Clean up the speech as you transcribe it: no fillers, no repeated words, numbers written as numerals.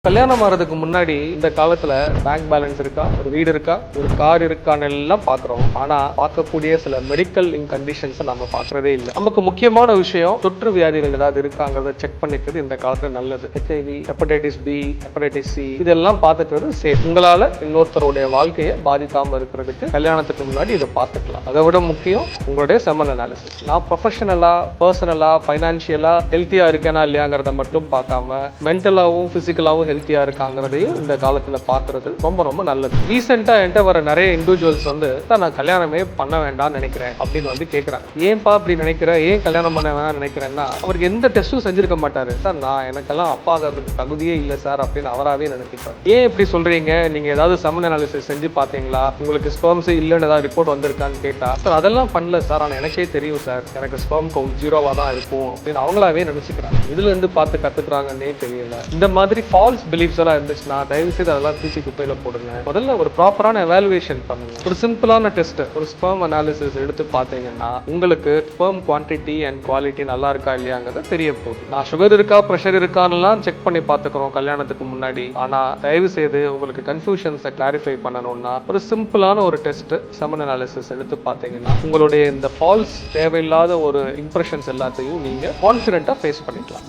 கல்யாணம் ஆகிறதுக்கு முன்னாடி இந்த காலத்துல பேங்க் பேலன்ஸ் இருக்கா, ஒரு வீடு இருக்கா, ஒரு கார் இருக்கான்னு எல்லாம் பாக்குறோம். ஆனா பார்க்கக்கூடிய சில மெடிக்கல் கண்டிஷன்ஸ் நம்ம பாக்குறதே இல்லை. நமக்கு முக்கியமான விஷயம் தொற்று வியாதிகள் ஏதாவது இருக்காங்கிறத செக் பண்ணிக்கிறது இந்த காலத்துல நல்லது. HIV, hepatitis B, hepatitis C இதெல்லாம் பார்த்துக்கிறது சேஃப். உங்களால இன்னொருத்தருடைய வாழ்க்கையை பாதிக்காம இருக்கிறதுக்கு கல்யாணத்துக்கு முன்னாடி இதை பார்த்துக்கலாம். அதை விட முக்கியம் உங்களுடைய செமன் அனாலிசிஸ். நான் ப்ரொஃபஷனலா, பர்சனலா, ஃபைனான்சியலா ஹெல்த்தியா இருக்கேனா இல்லையாங்கிறத மட்டும் பார்க்காம மென்டலாவும் பிசிக்கலாவும் ஹெல்த்தியா இருக்காங்கிறதையும் இந்த காலத்துல பாக்குறது ரொம்ப ரொம்ப நல்லது. ரீசெண்டா என்கிட்ட வர நிறைய இண்டிவிஜுவல்ஸ் வந்து நான் கல்யாணமே பண்ண வேண்டாம்னு நினைக்கிறேன் அப்படின்னு வந்து கேட்கறாங்க. ஏன்பா அப்படி நினைக்கிற, ஏன் கல்யாணம் பண்ண வேணாம் நினைக்கிறேன்னா, அவருக்கு எந்த டெஸ்டும் செஞ்சிருக்க மாட்டாரு. சார் நான் எனக்கெல்லாம் அப்பா ஆகிறதுக்கு தகுதியே இல்லை சார் அப்படின்னு அவராகவே நினைக்கிறார். ஏன் இப்படி சொல்றீங்க, நீங்க ஏதாவது செமன் அனாலிசிஸ் செஞ்சு பார்த்தீங்களா, உங்களுக்கு ஸ்பெர்ம்ஸ் இல்லைன்னு ஏதாவது ரிப்போர்ட் வந்திருக்கான்னு கேட்டா, சார் அதெல்லாம் பண்ணல சார், ஆனால் எனக்கே தெரியும் சார் எனக்கு ஸ்பெர்ம் கவுண்ட் 0வா தான் இருக்கும் அப்படின்னு அவங்களாவே நினைச்சுக்கிறாங்க. இதுல இருந்து பார்த்து கத்துக்கிறாங்கன்னே தெரியல. இந்த மாதிரி ஃபால்ஸ் பிலீஃப்ஸ் எல்லாம் இருந்துச்சுன்னா தயவு செய்து அதெல்லாம் தூக்கி குப்பையில போடுங்க. முதல்ல ஒரு ப்ராப்பரான எவாலுவேஷன் பண்ணுங்க. ஒரு சிம்பிளான டெஸ்ட், ஒரு ஸ்பெர்ம் அனாலிசிஸ் எடுத்து பார்த்தீங்கன்னா உங்களுக்கு ஸ்பெர்ம் குவான்டிட்டி அண்ட் குவாலிட்டி நல்லா இருக்கா இல்லையாங்கிறது தெரிய போகுது. நான் சுகர் இருக்கா, ப்ரெஷர் இருக்கான்லாம் செக் பண்ணி பார்த்துக்கிறோம் கல்யாணத்துக்கு முன்னாடி. ஆனா தயவு செய்து உங்களுக்கு கன்ஃபியூஷன்ஸை கிளாரிஃபை பண்ணணும்னா ஒரு சிம்பிளான ஒரு டெஸ்ட் செமன் அனாலிசிஸ் எடுத்து பார்த்தீங்கன்னா உங்களுடைய இந்த ஃபால்ஸ் தேவையில்லாத ஒரு இம்ப்ரெஷன்ஸ் எல்லாத்தையும் நீங்க கான்ஃபிடென்ட்டா ஃபேஸ் பண்ணிக்கலாம்.